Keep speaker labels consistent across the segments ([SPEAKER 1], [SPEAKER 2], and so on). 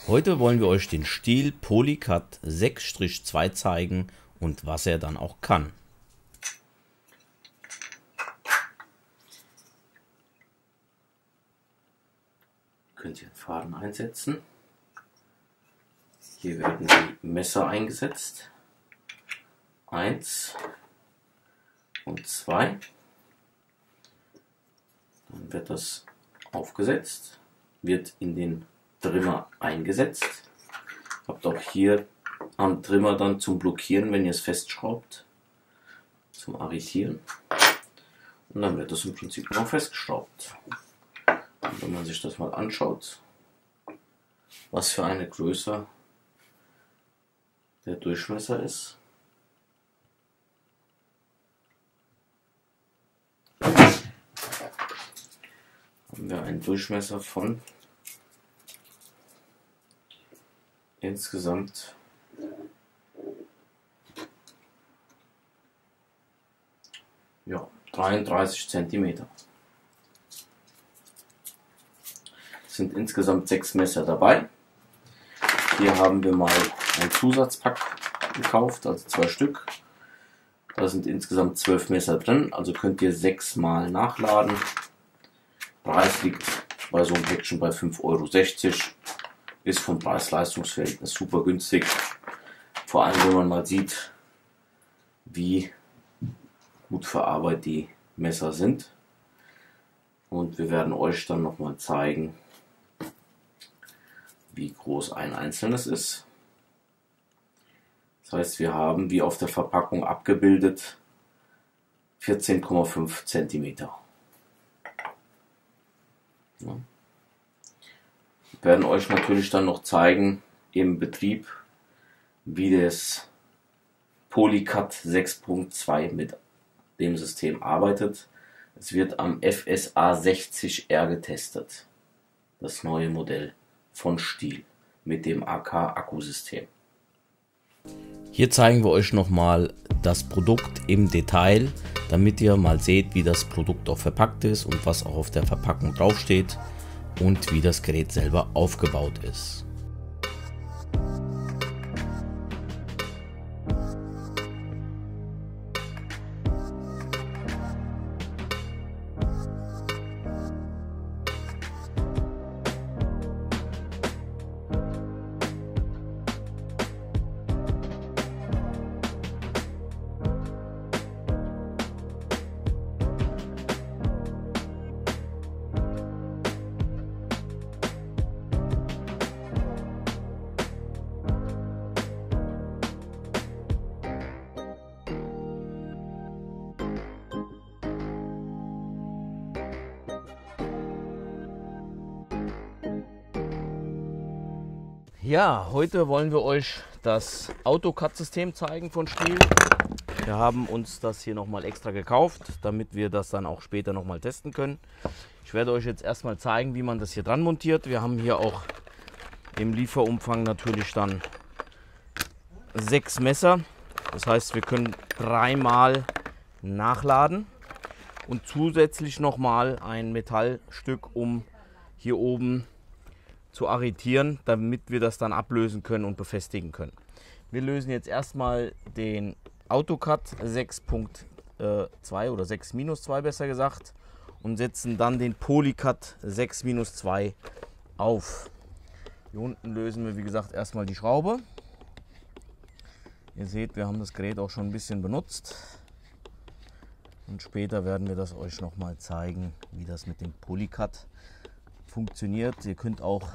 [SPEAKER 1] Heute wollen wir euch den Stiel Polycut 6-2 zeigen und was er dann auch kann. Könnt ihr den Faden einsetzen. Hier werden die Messer eingesetzt. 1 und 2. Dann wird das aufgesetzt, wird in den Trimmer eingesetzt. Habt auch hier am Trimmer dann zum Blockieren, wenn ihr es festschraubt, zum Arretieren. Und dann wird das im Prinzip noch festgeschraubt. Und wenn man sich das mal anschaut, was für eine Größe der Durchmesser ist. Haben wir einen Durchmesser von insgesamt 33 cm. Es sind insgesamt 6 Messer dabei. Hier haben wir mal ein Zusatzpack gekauft, also 2 Stück. Da sind insgesamt 12 Messer drin, also könnt ihr 6 Mal nachladen. Preis liegt bei so einem Päckchen bei 5,60 €. Ist vom Preis-Leistungs-Verhältnis super günstig. Vor allem, wenn man mal sieht, wie gut verarbeitet die Messer sind. Und wir werden euch dann nochmal zeigen, wie groß ein einzelnes ist. Das heißt, wir haben, wie auf der Verpackung abgebildet, 14,5 cm. Ja. Wir werden euch natürlich dann noch zeigen im Betrieb, wie das Polycut 6.2 mit dem System arbeitet. Es wird am FSA 60R getestet, das neue Modell von Stihl mit dem AK-Akkusystem. Hier zeigen wir euch nochmal das Produkt im Detail, damit ihr mal seht, wie das Produkt auch verpackt ist und was auch auf der Verpackung draufsteht und wie das Gerät selber aufgebaut ist. Ja, heute wollen wir euch das AutoCAD-System zeigen von Stihl. Wir haben uns das hier nochmal extra gekauft, damit wir das dann auch später nochmal testen können. Ich werde euch jetzt erstmal zeigen, wie man das hier dran montiert. Wir haben hier auch im Lieferumfang natürlich dann 6 Messer. Das heißt, wir können 3 Mal nachladen und zusätzlich nochmal ein Metallstück, um hier oben zu arretieren, damit wir das dann ablösen können und befestigen können. Wir lösen jetzt erstmal den AutoCAD 6.2 oder 6-2 besser gesagt und setzen dann den Polycut 6-2 auf. Hier unten lösen wir, wie gesagt, erstmal die Schraube. Ihr seht, wir haben das Gerät auch schon ein bisschen benutzt und später werden wir das euch noch mal zeigen, wie das mit dem Polycut funktioniert. Ihr könnt auch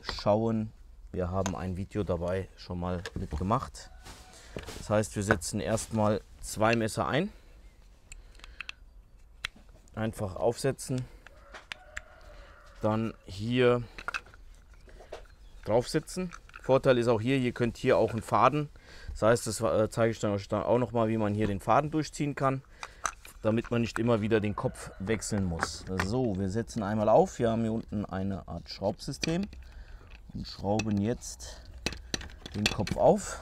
[SPEAKER 1] schauen, wir haben ein Video dabei schon mal mitgemacht. Das heißt, wir setzen erstmal 2 Messer ein, einfach aufsetzen, dann hier draufsetzen. Vorteil ist auch hier, ihr könnt hier auch einen Faden, das heißt, das zeige ich dann euch dann auch noch mal, wie man hier den Faden durchziehen kann, damit man nicht immer wieder den Kopf wechseln muss. So, wir setzen einmal auf. Wir haben hier unten eine Art Schraubsystem und schrauben jetzt den Kopf auf.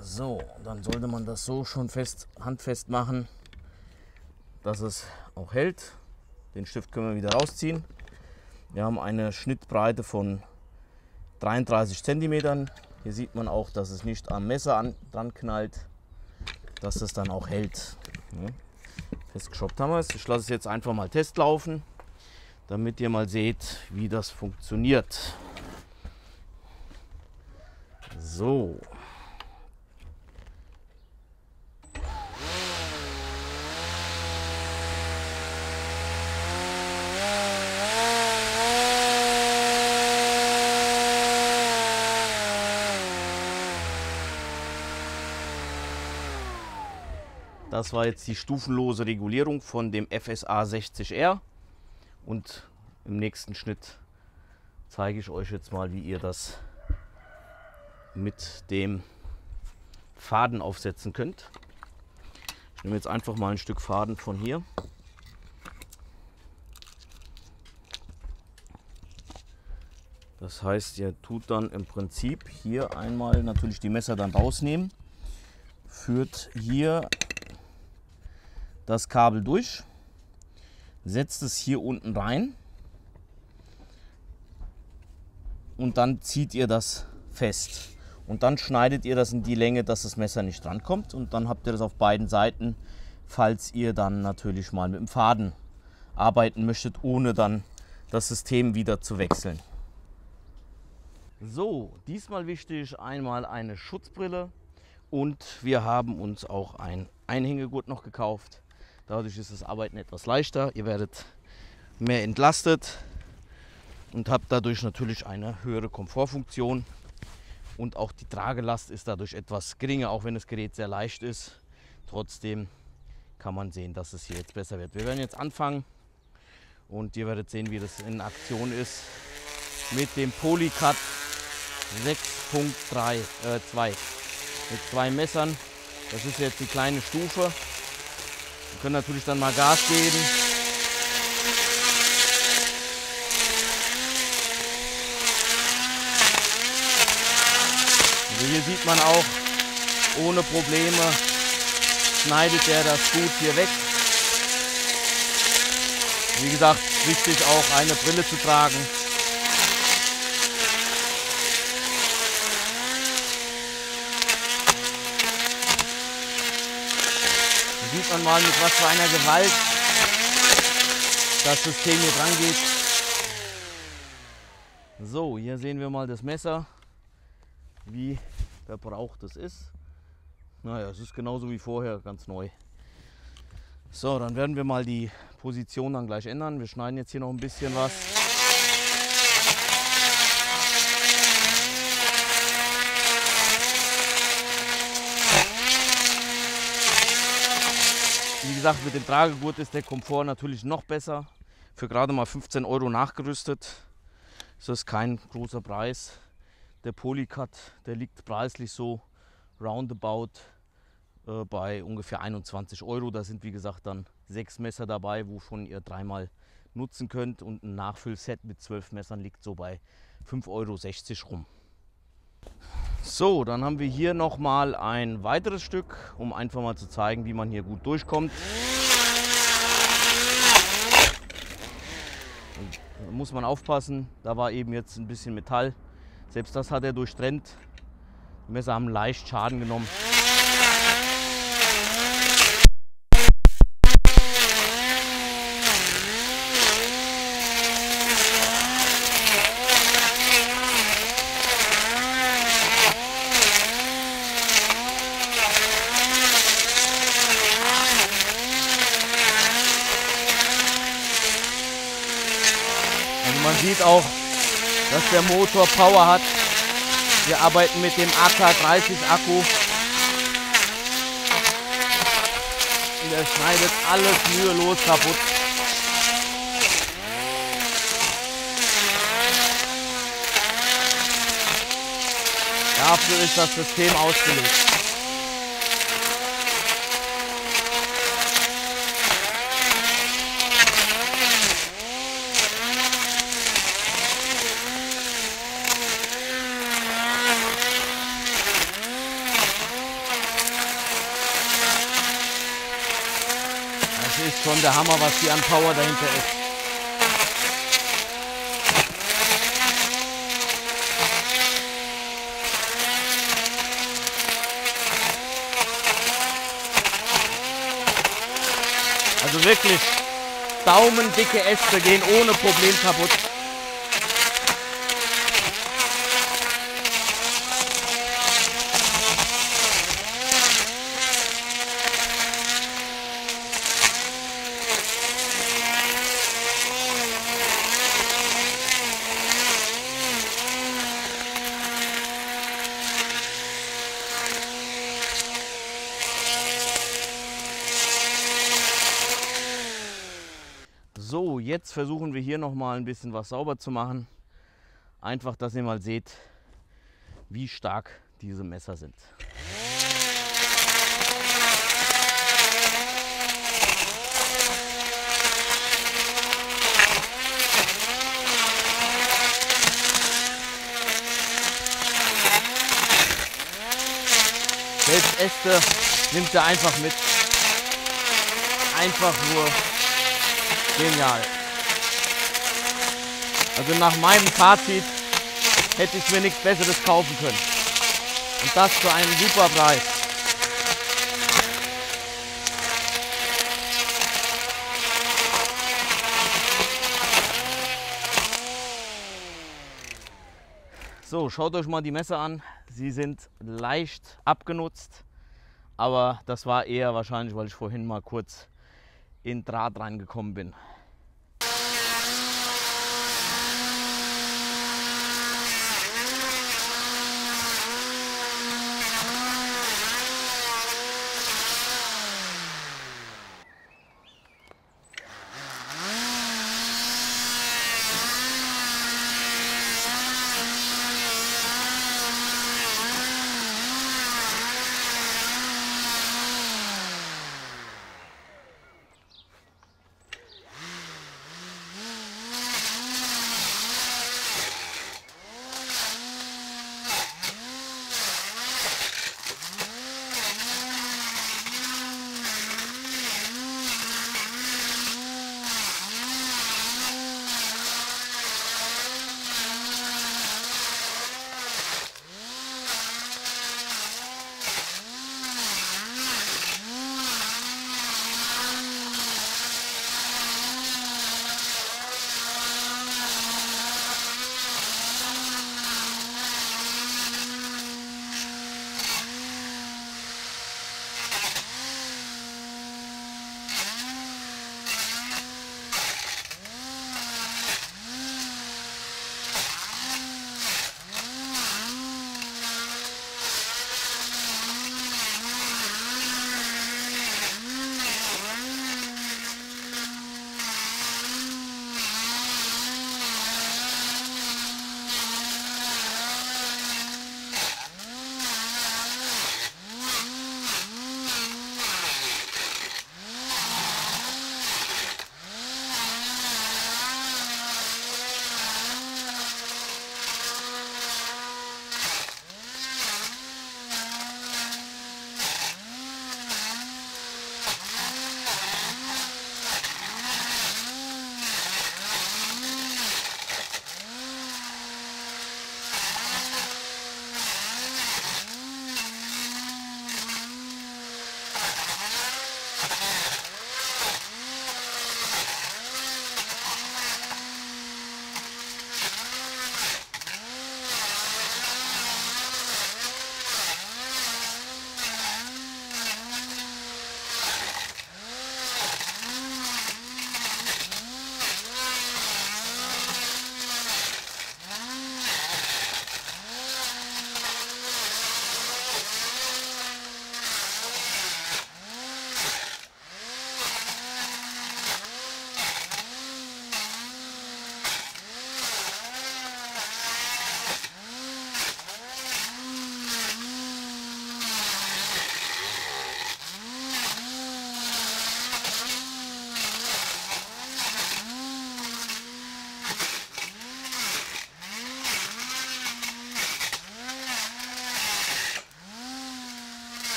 [SPEAKER 1] So, dann sollte man das so schon handfest machen, dass es auch hält. Den Stift können wir wieder rausziehen. Wir haben eine Schnittbreite von 33 cm. Hier sieht man auch, dass es nicht am Messer dran knallt, dass es dann auch hält. Ja. Festgeschraubt haben wir es. Ich lasse es jetzt einfach mal testlaufen, damit ihr mal seht, wie das funktioniert. So. Das war jetzt die stufenlose Regulierung von dem FSA 60R und im nächsten Schnitt zeige ich euch jetzt mal, wie ihr das mit dem Faden aufsetzen könnt. Ich nehme jetzt einfach mal ein Stück Faden von hier. Das heißt, ihr tut dann im Prinzip hier einmal natürlich die Messer dann rausnehmen, führt hier das Kabel durch, setzt es hier unten rein und dann zieht ihr das fest. Und dann schneidet ihr das in die Länge, dass das Messer nicht drankommt. Und dann habt ihr das auf beiden Seiten, falls ihr dann natürlich mal mit dem Faden arbeiten möchtet, ohne dann das System wieder zu wechseln. So, diesmal wichtig, einmal eine Schutzbrille und wir haben uns auch ein Einhängegurt noch gekauft. Dadurch ist das Arbeiten etwas leichter. Ihr werdet mehr entlastet und habt dadurch natürlich eine höhere Komfortfunktion. Und auch die Tragelast ist dadurch etwas geringer, auch wenn das Gerät sehr leicht ist. Trotzdem kann man sehen, dass es hier jetzt besser wird. Wir werden jetzt anfangen und ihr werdet sehen, wie das in Aktion ist mit dem Polycut 6.2 mit 2 Messern. Das ist jetzt die kleine Stufe. Wir können natürlich dann mal Gas geben. Also hier sieht man auch, ohne Probleme schneidet er das gut hier weg. Wie gesagt, wichtig auch eine Brille zu tragen. Hier sieht man mal, mit was für einer Gewalt das System hier dran geht. So, hier sehen wir mal das Messer, wie verbraucht es ist. Naja, es ist genauso wie vorher, ganz neu. So, dann werden wir mal die Position dann gleich ändern. Wir schneiden jetzt hier noch ein bisschen was. Wie gesagt, mit dem Tragegurt ist der Komfort natürlich noch besser. Für gerade mal 15 € nachgerüstet. Das ist kein großer Preis. Der Polycut, der liegt preislich so roundabout bei ungefähr 21 €. Da sind wie gesagt dann 6 Messer dabei, wovon ihr 3-mal nutzen könnt. Und ein Nachfüllset mit 12 Messern liegt so bei 5,60 € rum. So, dann haben wir hier nochmal ein weiteres Stück, um einfach mal zu zeigen, wie man hier gut durchkommt. Und da muss man aufpassen, da war eben jetzt ein bisschen Metall. Selbst das hat er durchtrennt. Die Messer haben leicht Schaden genommen. Man sieht auch, dass der Motor Power hat. Wir arbeiten mit dem AK30 Akku. Und er schneidet alles mühelos kaputt. Dafür ist das System ausgelegt. Das ist schon der Hammer, was hier an Power dahinter ist. Also wirklich daumendicke Äste gehen ohne Problem kaputt. So, jetzt versuchen wir hier noch mal ein bisschen was sauber zu machen. Einfach, dass ihr mal seht, wie stark diese Messer sind. Selbst Äste nimmt er einfach mit. Einfach nur genial. Also nach meinem Fazit hätte ich mir nichts Besseres kaufen können. Und das für einen super Preis. So, schaut euch mal die Messer an. Sie sind leicht abgenutzt, aber das war eher wahrscheinlich, weil ich vorhin mal kurz in Draht reingekommen bin.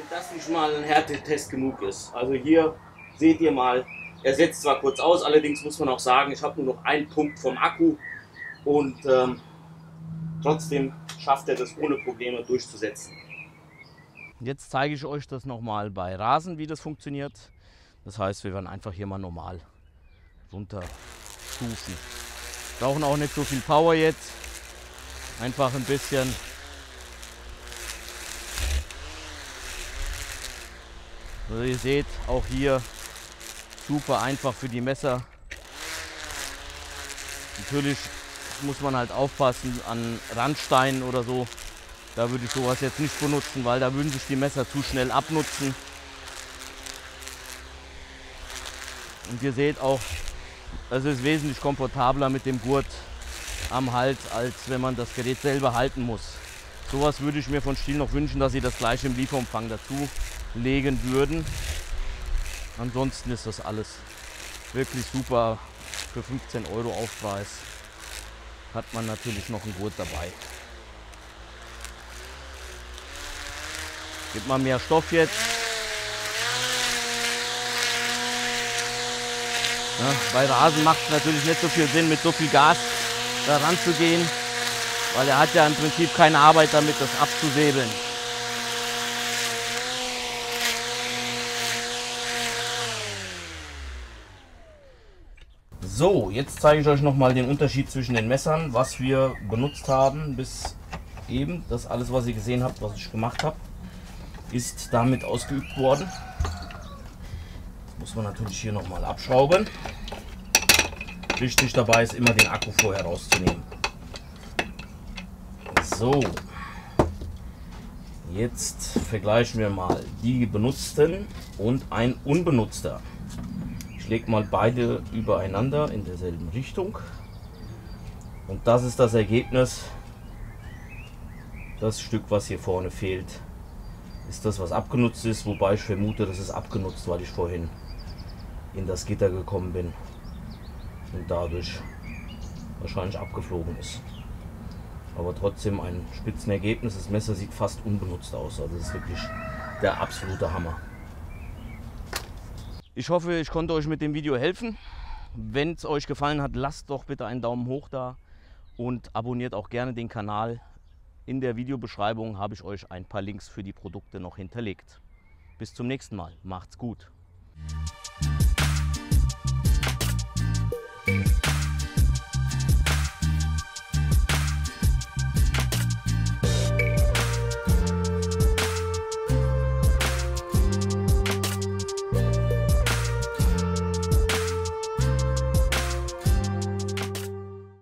[SPEAKER 1] Das nicht mal ein Härtetest genug ist. Also hier seht ihr mal, er setzt zwar kurz aus, allerdings muss man auch sagen, ich habe nur noch einen Punkt vom Akku und trotzdem schafft er das ohne Probleme durchzusetzen. Jetzt zeige ich euch das nochmal bei Rasen, wie das funktioniert. Das heißt, wir werden einfach hier mal normal runterstufen. Brauchen auch nicht so viel Power jetzt. Einfach ein bisschen. Also ihr seht, auch hier super einfach für die Messer. Natürlich muss man halt aufpassen an Randsteinen oder so. Da würde ich sowas jetzt nicht benutzen, weil da würden sich die Messer zu schnell abnutzen. Und ihr seht auch, es ist wesentlich komfortabler mit dem Gurt am Hals, als wenn man das Gerät selber halten muss. Sowas würde ich mir von Stihl noch wünschen, dass sie das gleich im Lieferumfang dazu legen würden. Ansonsten ist das alles wirklich super. Für 15 € Aufpreis hat man natürlich noch einen Gurt dabei. Gibt man mehr Stoff jetzt. Ja, bei Rasen macht es natürlich nicht so viel Sinn, mit so viel Gas da ranzugehen, weil er hat ja im Prinzip keine Arbeit damit, das abzusäbeln. So, jetzt zeige ich euch nochmal den Unterschied zwischen den Messern, was wir benutzt haben bis eben. Das alles, was ihr gesehen habt, was ich gemacht habe, ist damit ausgeübt worden. Muss man natürlich hier nochmal abschrauben. Wichtig dabei ist immer, den Akku vorher rauszunehmen. So, jetzt vergleichen wir mal die benutzten und ein unbenutzter. Ich lege mal beide übereinander in derselben Richtung. Und das ist das Ergebnis. Das Stück, was hier vorne fehlt, ist das, was abgenutzt ist. Wobei ich vermute, das ist abgenutzt, weil ich vorhin in das Gitter gekommen bin und dadurch wahrscheinlich abgeflogen ist. Aber trotzdem ein Spitzenergebnis. Das Messer sieht fast unbenutzt aus. Also das ist wirklich der absolute Hammer. Ich hoffe, ich konnte euch mit dem Video helfen. Wenn es euch gefallen hat, lasst doch bitte einen Daumen hoch da und abonniert auch gerne den Kanal. In der Videobeschreibung habe ich euch ein paar Links für die Produkte noch hinterlegt. Bis zum nächsten Mal. Macht's gut.